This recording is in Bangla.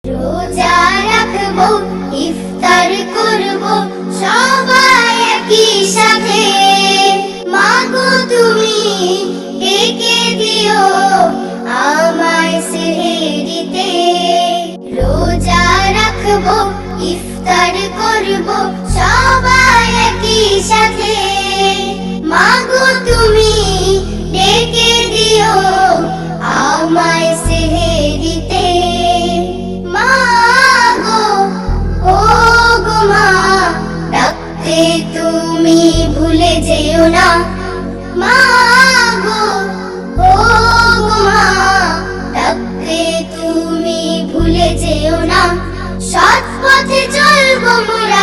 রোজা রাখবো, ইফতার করবো সবাই একই সাথে। মাগো তুমি ডেকে দিও আমায় সেহরিতে। রোজা রাখবো, ইফতার করবো সবাই একই সাথে। মাগো তুমি ডেকে দিও আমায় সেহরিতে। মাগো, ও গো মা, ডাকতে তুমি ভুলে যেও না। মাগো, ও গো মা, ডাকতে তুমি ভুলে যেও না। সৎ পথে চলবো মোরা।